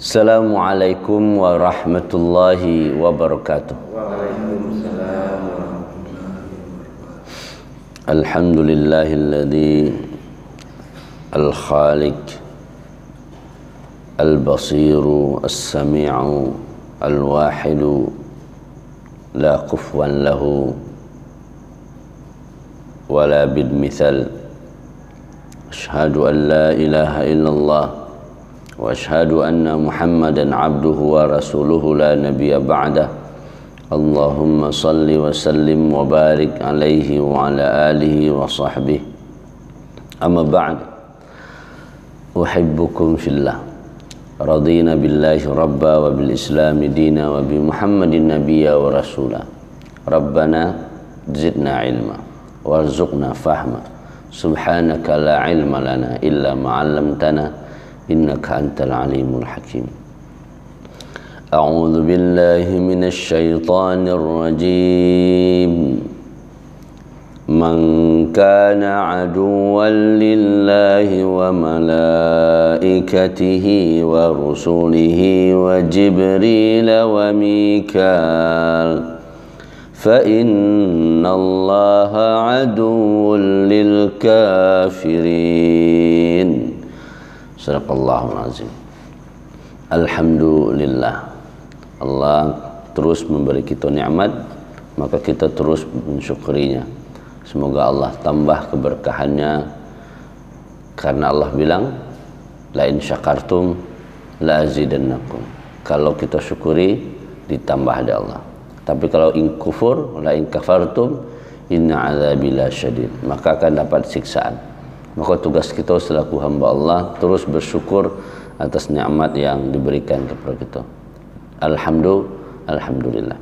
Assalamualaikum warahmatullahi wabarakatuh. Waalaikumsalam warahmatullahi wabarakatuh. Alhamdulillahilladzi al-khaliq al-basiru as-sami'u al-wahidu la kufuwan lahu wala bidmithal. Asyhadu an la ilaha illallah wa asyhadu anna Muhammadan abduhu wa rasuluhu la nabiyya ba'dah. Allahumma salli wa sallim wa barik alaihi wa ala alihi wa sahbihi. Amma ba'd. Uhibbukum fillah. Radina billahi rabba wa bil islami dina wa bi Muhammadin nabiyya wa rasula. Rabbana zidna ilma warzuqna fahma. Subhanaka la ilma lana illa ma 'allamtana innaka antal alimul hakim. A'udzu billahi minasy syaithanir rajim. Man kana 'aduwwan lillahi wa malaikatihi wa rusulihi wa Jibril wa Mikal فَإِنَّ اللَّهَ عَدُوٌّ لِلْكَافِرِينَ. Sadaqallahul azim. Alhamdulillah, Allah terus memberi kita nikmat, maka kita terus mensyukurinya. Semoga Allah tambah keberkahannya, karena Allah bilang la in syakartum la azidannakum. Kalau kita syukuri, ditambah ada Allah. Tapi kalau in kufur, la in kafartum, inna azabi lasyadid, maka akan dapat siksaan. Maka tugas kita selaku hamba Allah terus bersyukur atas nikmat yang diberikan kepada kita. Alhamdulillah.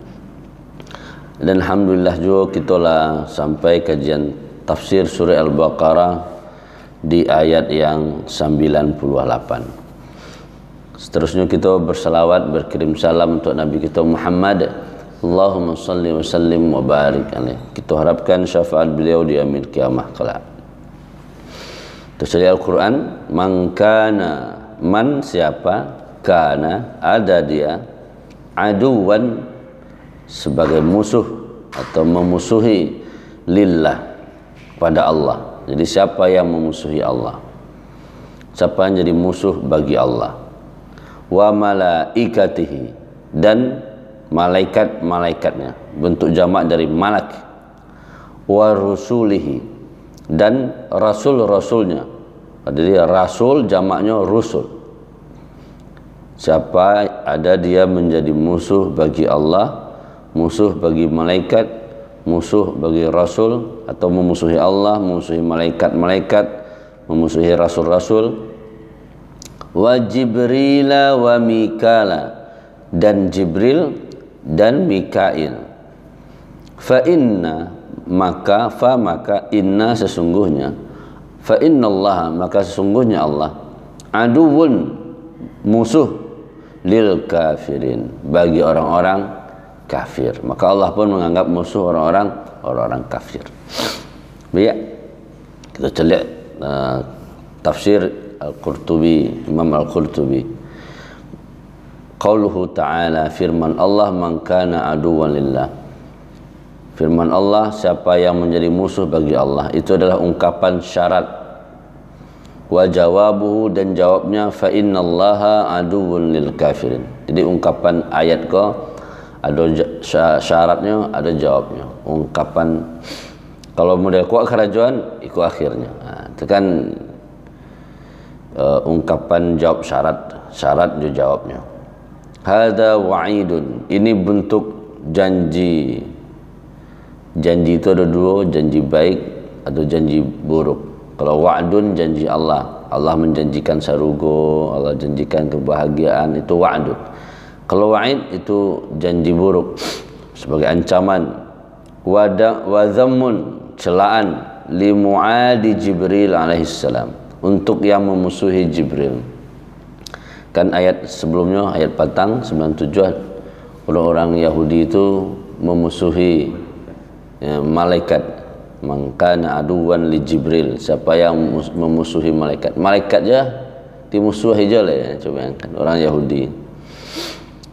Dan alhamdulillah juga kita lah sampai kajian tafsir surah Al-Baqarah di ayat yang 98. Seterusnya kita bersalawat, berkirim salam untuk Nabi kita Muhammad. Allahumma salli wa sallim wa barik alaih. Kita harapkan syafaat beliau di yaumil qiyamah kelak. Terus dari Al-Quran, man kana, man siapa, kana ada dia, aduwan sebagai musuh atau memusuhi lillah pada Allah. Jadi siapa yang memusuhi Allah, siapa yang jadi musuh bagi Allah, wa malaikatihi, dan malaikat-malaikatnya, bentuk jamak dari malak, wa rusulihi, dan rasul-rasulnya. Jadi rasul jamaknya rusul. Siapa ada dia menjadi musuh bagi Allah, musuh bagi malaikat, musuh bagi rasul, atau memusuhi Allah, memusuhi malaikat-malaikat, memusuhi rasul-rasul, wa Jibrila wa Mikala, dan Jibril dan Mikail. Fa inna, maka inna sesungguhnya, fa innallaha, maka sesungguhnya Allah, aduwun musuh, lil kafirin, bagi orang-orang kafir. Maka Allah pun menganggap musuh orang-orang kafir. Baik, kita lihat tafsir Al-Qurtubi, Imam Al-Qurtubi. Qauluhu ta'ala, firman Allah, man kana aduwan lillah. Firman Allah, siapa yang menjadi musuh bagi Allah, itu adalah ungkapan syarat. Wa jawabuhu, dan jawabnya, fa innallaha aduwwun lil kafirin. Jadi ungkapan ayat ko ada syaratnya, ada jawabnya. Ungkapan kalau model kuat kerajaan, itu akhirnya. Nah, itu kan ungkapan jawab syarat juga jawabnya. Hada wa'idun, ini bentuk janji. Janji itu ada dua, janji baik atau janji buruk. Kalau wa'dun, janji Allah, Allah menjanjikan sarugo, Allah janjikan kebahagiaan, itu wa'dun. Kalau wa'id itu janji buruk, sebagai ancaman. Wa dhammun, celaan, li mu'adi Jibril alaihissalam, untuk yang memusuhi Jibril. Kan ayat sebelumnya, ayat patang 97, orang-orang Yahudi itu memusuhi malaikat Man kana aduwan li Jibril, siapa yang memusuhi malaikat. Malaikat je dimusuhi je lah ya. Coba bayangkan orang Yahudi.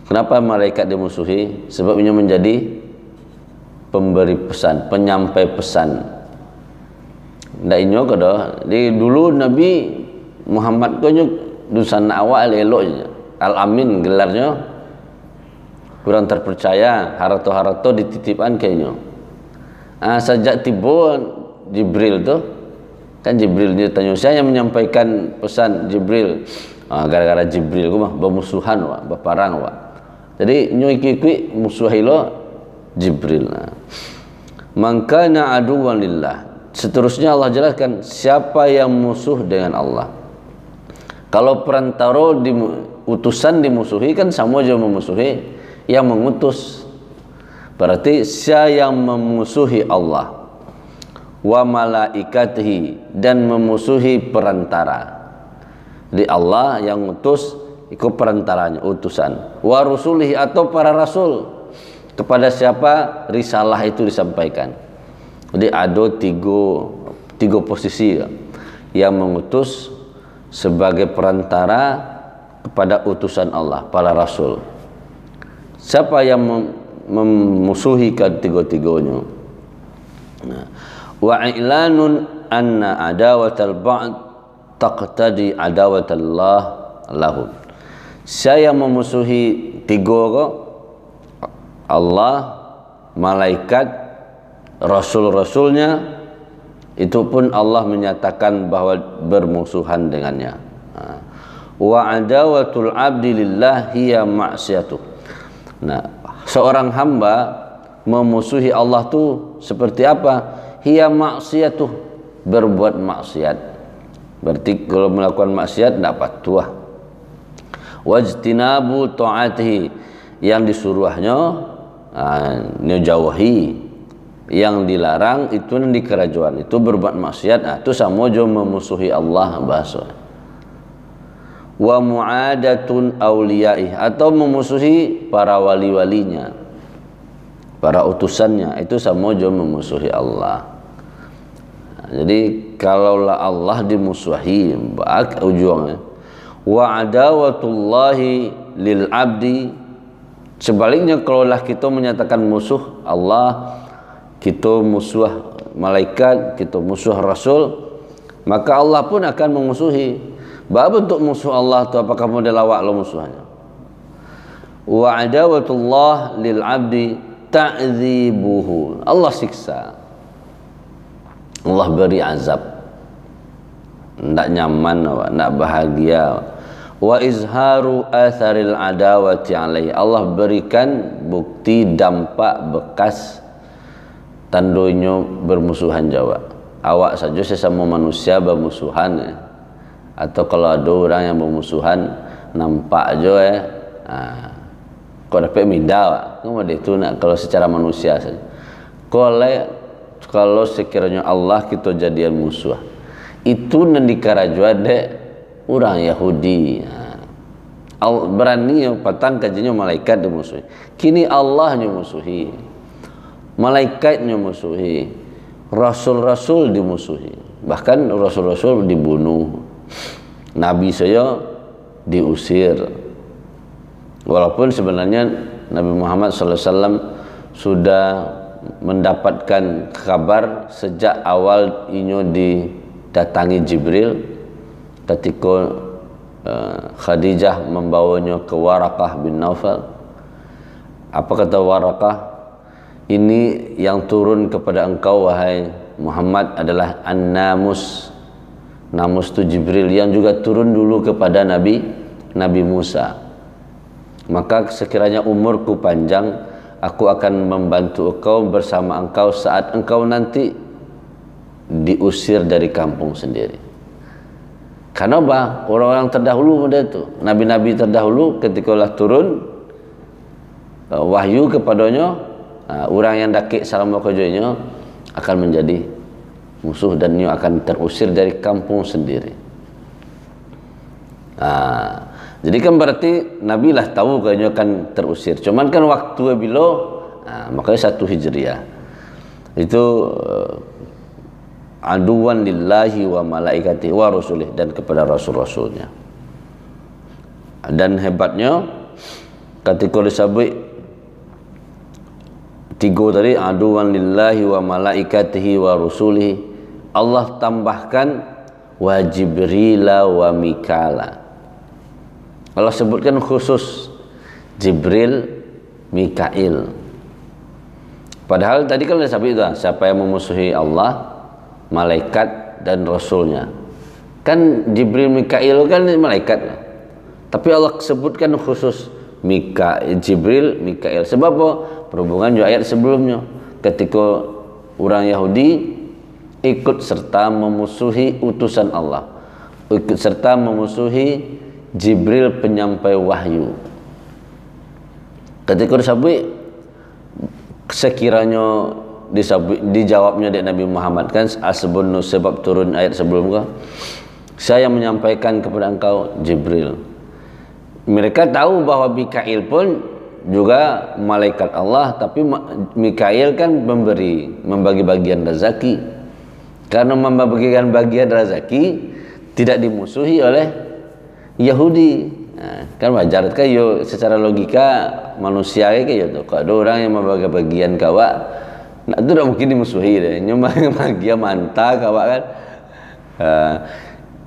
Kenapa malaikat dimusuhi? Sebabnya menjadi pemberi pesan, penyampai pesan. Ndak inyo kada. Di dulu Nabi Muhammad ko dusan awal elok je. Al-Amin gelarnya. Kurang terpercaya, harato-harato dititipkan kayaknya. Sejak tiba Jibril tu, kan Jibril dia tanya, saya yang menyampaikan pesan Jibril. Gara-gara Jibril ku mah bermusuhan wak, berperang wak. Jadi nyuiki-iki musuhi lo Jibril. Man kana aduwan lillah. Seterusnya Allah jelaskan siapa yang musuh dengan Allah. Kalau perantara utusan dimusuhi kan sama aja memusuhi yang mengutus. Berarti siapa yang memusuhi Allah wa malaikatihi dan memusuhi perantara. Di Allah yang utus ikut perantaranya, utusan. Wa rusulihi atau para rasul, kepada siapa risalah itu disampaikan. Jadi ada tiga posisi yang mengutus sebagai perantara kepada utusan Allah, para rasul. Siapa yang memusuhi ketiga-tiganya. Wa i'lanun anna adawatal ba'd taqtadi adawatallah lahu. Saya memusuhi tiga Allah, malaikat, rasul-rasulnya, itu pun Allah menyatakan bahwa bermusuhan dengannya. Wa adawatul abdi lillah hiya ma'siyatuh. Nah, seorang hamba memusuhi Allah tu seperti apa? Hiya maksiatuh, berbuat maksiat. Berarti kalau melakukan maksiat tidak patuh. Wajtinabu ta'atihi, yang disuruhnya jauhi, yang dilarang itu di kerajaan itu berbuat maksiat. Itu sama je memusuhi Allah bahasa. Wa mu'adatun awliyaih, atau memusuhi para wali-walinya, para utusannya, itu sama je memusuhi Allah. Jadi kalaulah Allah dimusuhi, bak ujungnya. Wa adawatullahi lil abdi, sebaliknya kalaulah kita menyatakan musuh Allah, kita musuh malaikat, kita musuh rasul, maka Allah pun akan memusuhi. Bab untuk musuh Allah tu apakah model awak lo musuhnya. Wa adawatullah lil abdi ta'dzibuhu, Allah siksa, Allah beri azab, ndak nyaman awak, ndak bahagia. Wa izharu atharil adawati alaihi, Allah berikan bukti dampak bekas tandanya bermusuhan jawab. Awak saja sesama manusia bermusuhan ya. Atau kalau ada orang yang bermusuhan nampak aja kau dapat minda kemudian itu nak kalau secara manusia saja. Kalau sekiranya Allah kita jadian musuh, itu nanti karajuan dek orang Yahudi. Berani patang kajinya malaikat dimusuhi. Kini Allah musuhi, malaikatnya musuhi, rasul-rasul dimusuhi, bahkan rasul-rasul dibunuh. Nabi saya diusir, walaupun sebenarnya Nabi Muhammad SAW sudah mendapatkan kabar sejak awal inyo didatangi Jibril ketika Khadijah membawanya ke Waraqah bin Naufal. Apa kata Waraqah? Ini yang turun kepada engkau wahai Muhammad adalah An-Namus. Namus itu Jibril yang juga turun dulu kepada Nabi Musa. Maka sekiranya umurku panjang, aku akan membantu engkau bersama engkau saat engkau nanti diusir dari kampung sendiri. Karena apa? Orang-orang terdahulu pada itu, nabi-nabi terdahulu ketika Allah turun wahyu kepadanya, orang yang dakik salam wakajanya akan menjadi musuh dan dia akan terusir dari kampung sendiri. Jadi kan berarti Nabi lah tahu kayaknya akan terusir. Cuman kan waktu bila makanya 1 Hijriah itu aduwan lillahi wa malaikatihi wa rusulih, dan kepada rasul-rasulnya. Dan hebatnya ketika disebut tiga tadi, aduwan lillahi wa malaikatihi wa rusulihi, Allah tambahkan wa Jibrila wa Mikala. Allah sebutkan khusus Jibril, Mikail. Padahal tadi kan sudah sabit itu, siapa yang memusuhi Allah, malaikat dan rasulnya. Kan Jibril, Mikail kan malaikat. Tapi Allah sebutkan khusus Jibril, Mikail. Sebab apa? Berhubungan juga ayat sebelumnya. Ketika orang Yahudi ikut serta memusuhi utusan Allah, ikut serta memusuhi Jibril penyampai wahyu. Ketika disebut, sekiranya dijawabnya dari Nabi Muhammad kan asbun, sebab turun ayat sebelumnya, saya menyampaikan kepada engkau Jibril. Mereka tahu bahwa Mikail pun juga malaikat Allah, tapi Mikail kan membagi bagian rezeki. Karena membagikan bagian rezeki tidak dimusuhi oleh Yahudi. Nah, kan wajar kan yo, secara logika manusia kayak gitu. Kalau ada orang yang membagi bagian kawak, nah itu tidak mungkin dimusuhi deh. Nyumbang bagian mantap kawak kan.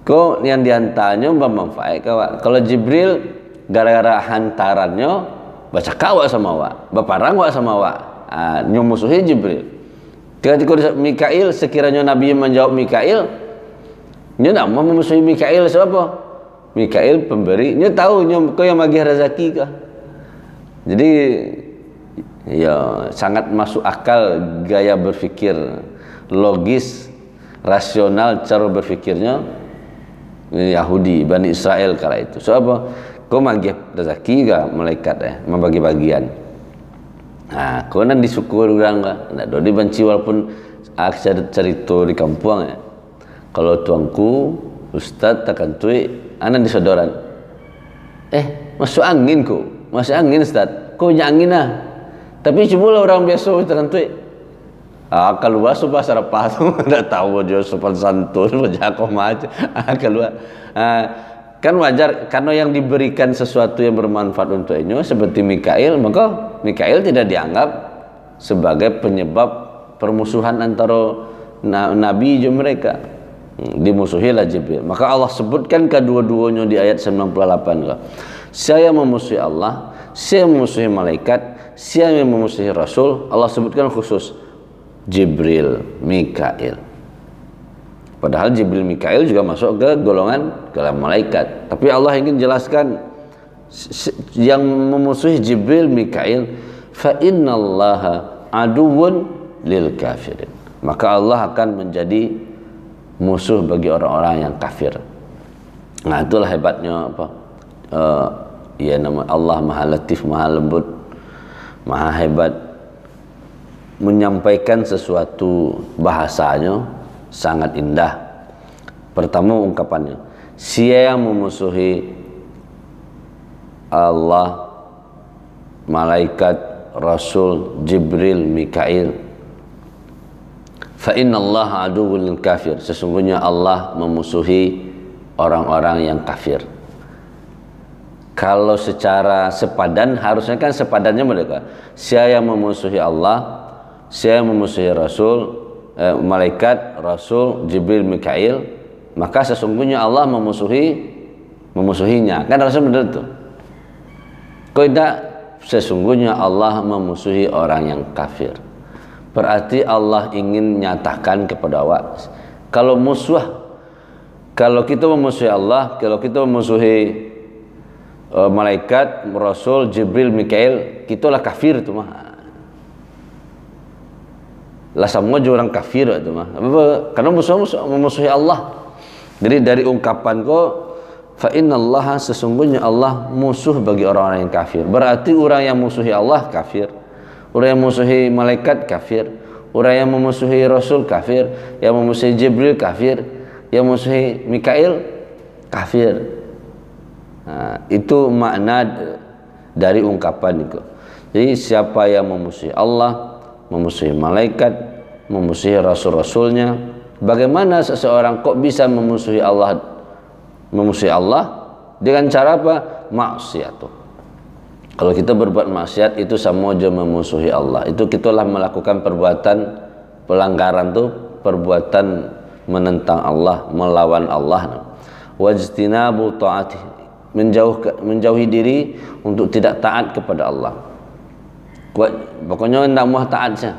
Kok yang diantaranya bermanfaat kawak. Kalau Jibril gara-gara hantarannya baca kawak sama wak, baparang wak sama wak, nyumusuhi Jibril. Ketika Mikail, sekiranya Nabi menjawab Mikail, dia tidak mau memusuhi Mikail. Sebab apa? Mikail pemberi, dia tahu kau yang bagi rezeki kah. Jadi ya sangat masuk akal gaya berpikir logis, rasional cara berpikirnya Yahudi, Bani Israel kala itu. So apa? Kau bagi rezeki kah malaikat membagi bagian. Nah, kau nan disyukur orang kah? Nah, do dibenci walaupun cerita di kampung ya. Kalau tuanku Ustaz takkan tuai anak di sodoran. Masuk angin ku, masuk angin Ustaz. Kau punya angin lah. Tapi coba orang biasa takkan tuai. Keluar supaya serapah tu, tidak tahu dia sopan santun, berjago macam. Keluar. Kan wajar karena yang diberikan sesuatu yang bermanfaat untuknya seperti Mikail, maka Mikail tidak dianggap sebagai penyebab permusuhan antara nabi dan mereka. Dimusuhilah Jibril. Maka Allah sebutkan kedua-duanya di ayat 98. Saya memusuhi Allah, saya memusuhi malaikat, saya memusuhi Rasul. Allah sebutkan khusus Jibril, Mikail. Padahal Jibril, Mikail juga masuk ke golongan malaikat. Tapi Allah ingin jelaskan yang memusuhi Jibril, Mikail, fa innallaha aduwwun lil kafirin. Maka Allah akan menjadi musuh bagi orang-orang yang kafir. Nah, itulah hebatnya apa? Ya nama Allah Maha Latif, Maha Lembut, Maha hebat, menyampaikan sesuatu bahasanya sangat indah. Pertama ungkapannya, siapa yang memusuhi Allah, malaikat, Rasul, Jibril, Mikail, fa innallaha aduwwul lil kafir. Sesungguhnya Allah memusuhi orang-orang yang kafir. Kalau secara sepadan, harusnya kan sepadannya mereka. Siapa yang memusuhi Allah, siapa yang memusuhi Rasul, malaikat, Rasul, Jibril, Mikail, maka sesungguhnya Allah memusuhinya. Kan harusnya benar itu. Kok tidak? Sesungguhnya Allah memusuhi orang yang kafir. Berarti Allah ingin menyatakan kepada awak, kalau kita memusuhi Allah, kalau kita memusuhi malaikat, Rasul, Jibril, Mikail, kita lah kafir itu mah. Lah semua orang kafir itu mah. Karena memusuhi Allah. Jadi dari ungkapan kau, fa innallaha, sesungguhnya Allah musuh bagi orang-orang yang kafir. Berarti orang yang musuhi Allah kafir. Orang yang memusuhi malaikat kafir, orang yang memusuhi Rasul kafir, yang memusuhi Jibril kafir, yang memusuhi Mikail kafir. Nah, itu makna dari ungkapan itu. Jadi siapa yang memusuhi Allah, memusuhi malaikat, memusuhi Rasul-Rasulnya, Bagaimana seseorang kok bisa memusuhi Allah dengan cara apa? Maksiat. Kalau kita berbuat maksiat itu sama aja memusuhi Allah. Itu kitalah melakukan perbuatan pelanggaran tuh, perbuatan menentang Allah, melawan Allah. Wajtinabu ta'ati, menjauhi diri untuk tidak taat kepada Allah. Pokoknya tidak mau taat saja.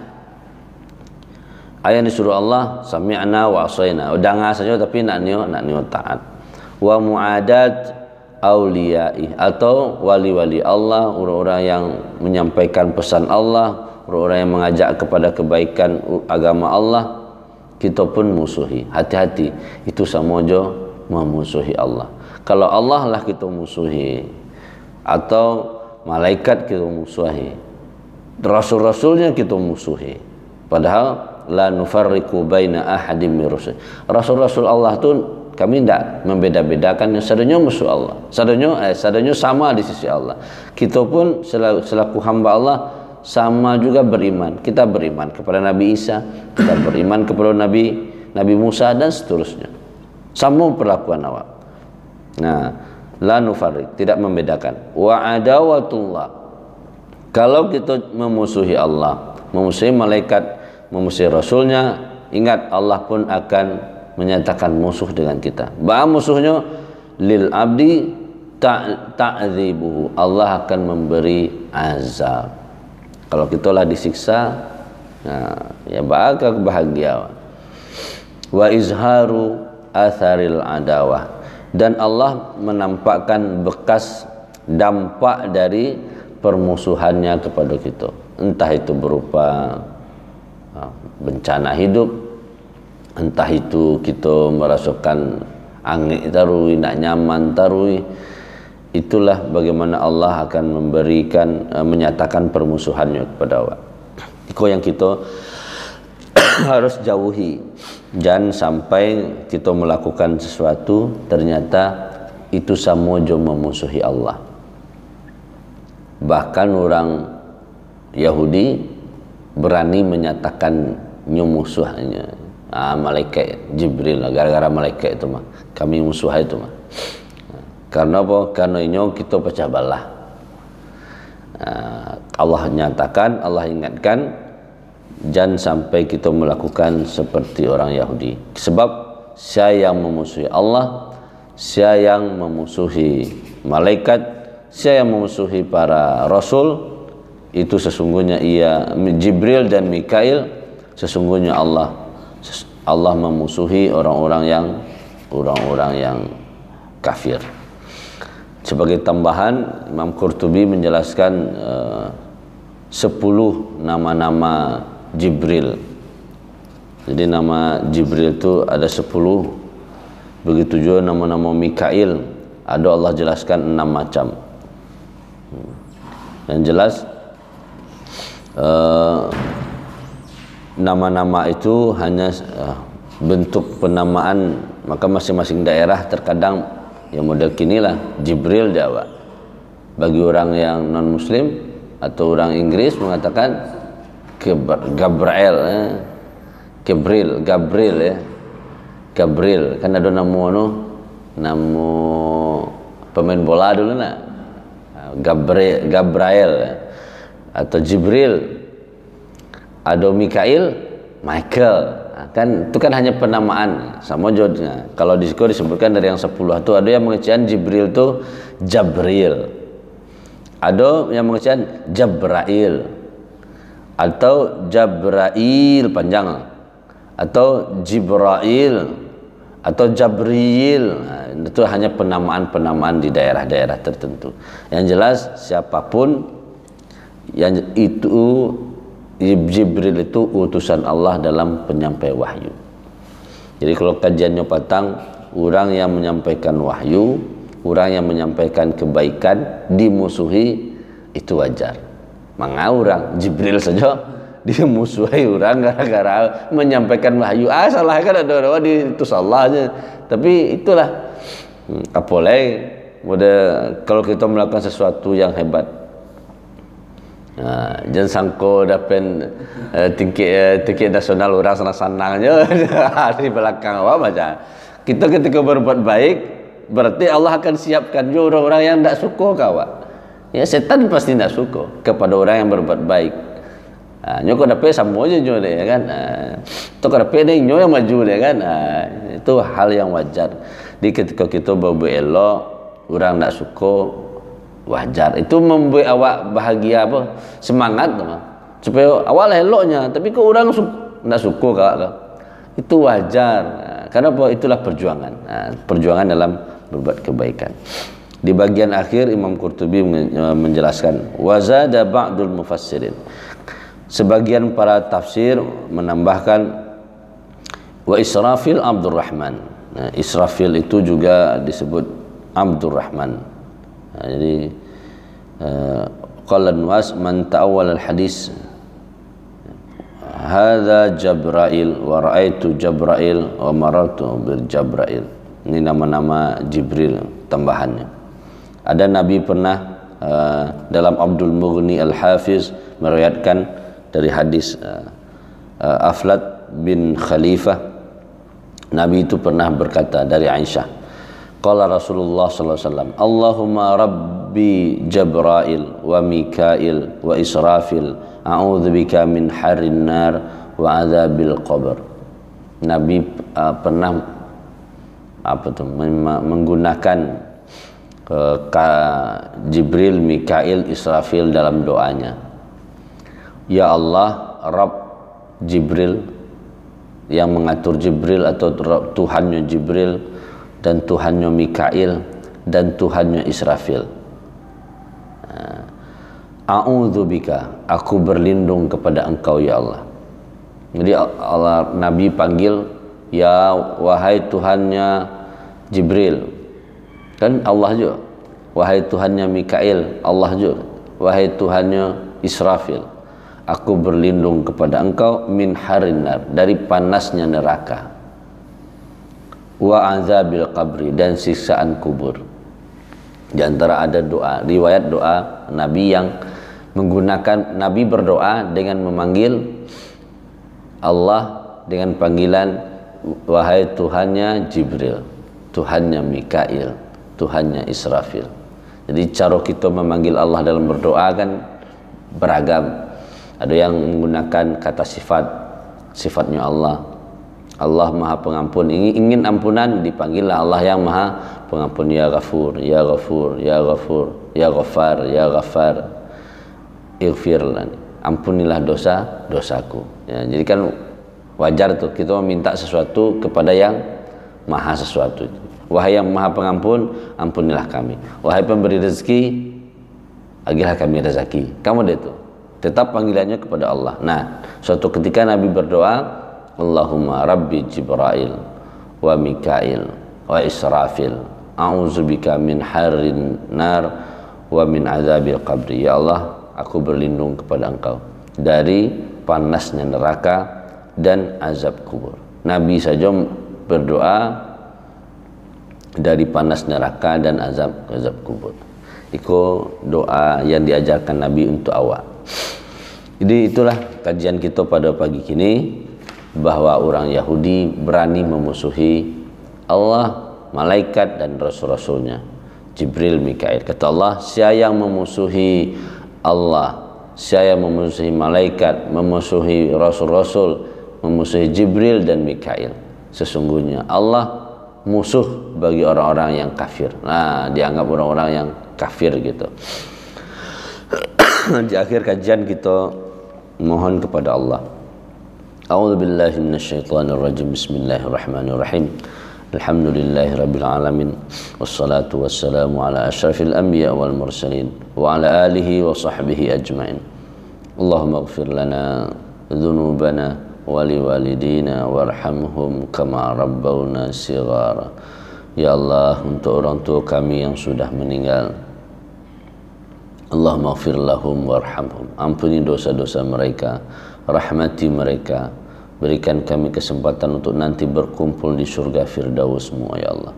Ayat disuruh Allah sami'na wa asaina. Dengar saja tapi nak nio taat. Wa mu'adat auliyai, atau wali-wali Allah, orang-orang yang menyampaikan pesan Allah, orang-orang yang mengajak kepada kebaikan agama Allah, kita pun musuhi. Hati-hati, itu sama aja memusuhi Allah. Kalau Allah lah kita musuhi, atau malaikat kita musuhi, rasul-rasulnya kita musuhi, padahal la nufarriqu baina ahadim min rusul. Rasul-rasul Allah tu kami tidak membeda-bedakan, sadanya musuh Allah, sadanya sama di sisi Allah. Kita pun selaku hamba Allah sama juga beriman. Kita beriman kepada Nabi Isa, kita beriman kepada Nabi Musa dan seterusnya. Sama perlakuan awak. Nah, la nufarriq, tidak membedakan. Wa adawatullah, kalau kita memusuhi Allah, memusuhi malaikat, memusuhi Rasulnya, ingat Allah pun akan menyatakan musuh dengan kita. Bah musuhnya lil abdi ta'dzibuhu, Allah akan memberi azab. Kalau kita lah disiksa, nah, ya bakal bahagia. Wa izharu atharil adawah, dan Allah menampakkan bekas dampak dari permusuhannya kepada kita. Entah itu berupa bencana hidup, entah itu kita merasakan angin tarui, nak nyaman tarui. Itulah bagaimana Allah akan memberikan, menyatakan permusuhannya kepada awak. Itu yang kita harus jauhi. Jangan sampai kita melakukan sesuatu ternyata itu sama aja memusuhi Allah. Bahkan orang Yahudi berani menyatakan musuhnya, malaikat Jibril, gara-gara malaikat itu mah kami musuh itu mah. Karena apa? Karena ini kita pecah belah. Allah nyatakan, Allah ingatkan, jangan sampai kita melakukan seperti orang Yahudi. Sebab saya yang memusuhi Allah, saya yang memusuhi malaikat, saya yang memusuhi para rasul, itu sesungguhnya Jibril dan Mikail, sesungguhnya Allah memusuhi orang-orang yang kafir. Sebagai tambahan, Imam Qurtubi menjelaskan 10 nama-nama Jibril. Jadi nama Jibril itu ada 10. Begitu juga nama-nama Mikail, ada Allah jelaskan 6 macam. Yang jelas nama-nama itu hanya bentuk penamaan, maka masing-masing daerah terkadang yang model kini lah Jibril Jawa. Bagi orang yang non muslim atau orang Inggris mengatakan Gabriel ya. Gabriel kan ada nama pemain bola dulu nak, Gabriel atau Jibril. Ada Mikail, Michael. Kan itu kan hanya penamaan sama jodnya. Kalau di situ disebutkan dari yang 10 itu ada yang mengecilkan Jibril itu Jabril, ada yang mengecilkan Jabrail, atau Jabrail panjang, atau Jibrail, atau Jabril. Nah, itu hanya penamaan-penamaan di daerah-daerah tertentu. Yang jelas siapapun yang itu, Jibril itu utusan Allah dalam penyampai wahyu. Jadi kalau kajiannya patang, orang yang menyampaikan wahyu, orang yang menyampaikan kebaikan dimusuhi, itu wajar. Maka orang Jibril saja dimusuhi orang gara-gara menyampaikan wahyu. Salah kan ada orang diutus Allahnya. Tapi itulah apalagi kalau kita melakukan sesuatu yang hebat, Jangan sangko dapat tiket nasional orang senang-senang aja di belakang apa macam. Kita ketika berbuat baik berarti Allah akan siapkan juga orang-orang yang tidak suka kawan. Ya setan pasti tidak suka kepada orang yang berbuat baik. Nyoko dapat sama aja juga ya kan. Itu kalau dapat dia yang maju ya kan. Itu hal yang wajar. Di ketika kita berbuat elok orang tidak suka wajar. Itu membuat awak bahagia apa? Semangat teman. Supaya awal eloknya, tapi kok orang tidak suka kak. Itu wajar. Karena apa? Itulah perjuangan. Perjuangan dalam berbuat kebaikan. Di bagian akhir Imam Qurtubi menjelaskan wazada ba'dul mufassirin. Sebagian para tafsir menambahkan wa Israfil Abdurrahman. Israfil itu juga disebut Abdurrahman. Jadi qala Nuwas man ta'awwal al-hadis hadza Jabrail wa ra'aitu Jabrail wa marartu bil Jabrail. Ini nama-nama Jibril tambahannya. Ada Nabi pernah dalam Abdul Mughni Al-Hafiz meriwayatkan dari hadis Aflat bin Khalifah, Nabi itu pernah berkata dari Aisyah, qala Rasulullah sallallahu alaihi wasallam, Allahumma rabbi Jabrail wa Mikail wa Israfil, a'udzubika min harrin nar wa adzabil qabr. Nabi pernah menggunakan Jibril, Mikail, Israfil dalam doanya. Ya Allah, Rabb Jibril, yang mengatur Jibril atau Tuhannya Jibril dan Tuhannya Mikail dan Tuhannya Israfil. A'udzubika, aku berlindung kepada Engkau ya Allah. Jadi Allah, Nabi panggil ya wahai Tuhannya Jibril, kan Allah juga. Wahai Tuhannya Mikail, Allah juga. Wahai Tuhannya Israfil, aku berlindung kepada Engkau min harinar, dari panasnya neraka, wa azabil qabri, dan siksaan kubur. Di antara ada doa, riwayat doa Nabi yang menggunakan, Nabi berdoa dengan memanggil Allah dengan panggilan wahai Tuhannya Jibril, Tuhannya Mikail, Tuhannya Israfil. Jadi cara kita memanggil Allah dalam berdoa kan beragam. Ada yang menggunakan kata sifat, sifatnya Allah. Allah Maha Pengampun, ingin ampunan dipanggillah Allah yang Maha Pengampun, ya Ghafur, ya Ghafur, ya Ghafur, ya Ghafar, ya Ghafar, ighfirlan, ampunilah dosa-dosaku. Ya, jadi kan wajar tuh kita meminta sesuatu kepada yang Maha sesuatu. Wahai yang Maha Pengampun, ampunilah kami. Wahai pemberi rezeki, bagilah kami rezeki. Kamu deh tuh. Tetap panggilannya kepada Allah. Nah, suatu ketika Nabi berdoa, Allahumma Rabbi Jibrail wa Mikail wa Israfil, a'udzubika min harrin nar wa min azabil qabri. Ya Allah, aku berlindung kepada Engkau dari panasnya neraka dan azab kubur. Nabi saja berdoa dari panas neraka dan azab kubur. Itu doa yang diajarkan Nabi untuk awak. Jadi itulah kajian kita pada pagi ini, bahwa orang Yahudi berani memusuhi Allah, malaikat dan rasul-rasulnya, Jibril, Mikail. Kata Allah, siapa yang memusuhi Allah, siapa yang memusuhi malaikat, memusuhi rasul-rasul, memusuhi Jibril dan Mikail, sesungguhnya Allah musuh bagi orang-orang yang kafir. Nah, dianggap orang-orang yang kafir gitu. Di akhir kajian kita mohon kepada Allah. A'udzubillahi minasyaitonirrajim. Bismillahirrahmanirrahim. Alhamdulillahirabbil alamin. Wassalatu wassalamu ala asyrafil anbiya wal mursalin wa ala alihi wa sahbihi ajmain. Allahumma ighfir lana dzunubana wali walidina warhamhum kama rabbawna shighara. Ya Allah, untuk orang tua kami yang sudah meninggal, Allahumma ighfir lahum warhamhum, ampuni dosa-dosa mereka, rahmati mereka, berikan kami kesempatan untuk nanti berkumpul di surga firdausmu ya Allah.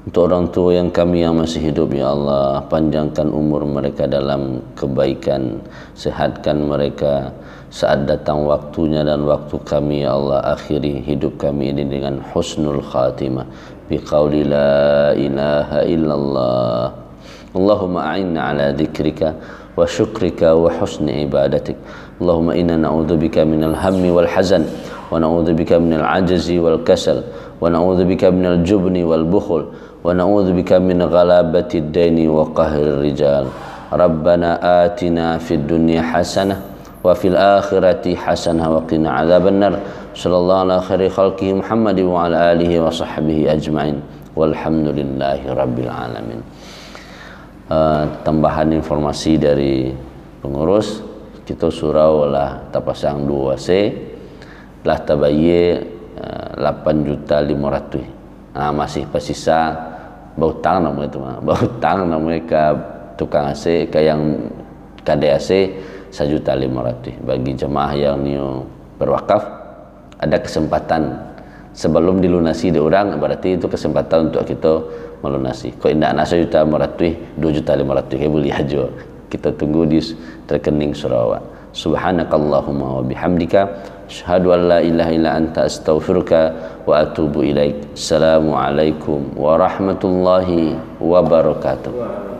Untuk orang tua yang kami yang masih hidup, ya Allah, panjangkan umur mereka dalam kebaikan, sehatkan mereka saat datang waktunya dan waktu kami, ya Allah, akhiri hidup kami ini dengan husnul khatimah biqauli la ilaha illallah. Allahumma a'inna ala dzikrika wa syukrika wa husni ibadatik. Allahumma inna na'udzubika minal hammi wal hazan wa na'udzubika minal ajzi wal kasal wa na'udzubika minal jubni wal bukhul wa na'udzubika min ghalabati ad-daini wa qahri rijal. Rabbana atina fid dunya hasanah wa fil akhirati hasanah wa qina adzabannar. Sallallahu ala khairi khalqihi Muhammad wa ala alihi wa sahbihi ajma'in. Walhamdulillahi rabbil alamin. Tambahan informasi dari pengurus, kita surau lah tapasang 2C lah tabaye 8.500.000. Masih pasisa bautang namanya itu mah. Bautang namanya ke tukang AC, ke yang KDAC 1.500.000. Bagi jemaah yang new berwakaf ada kesempatan sebelum dilunasi di orang, berarti itu kesempatan untuk kita melunasi. Kok indah nak 1.500.000, 2.500.000 boleh aja. Kita tunggu di rekening Sarawak. Subhanakallahumma wa bihamdika asyhadu an la ilaha illa anta astaghfiruka wa atubu ilaik. Assalamualaikum warahmatullahi wabarakatuh.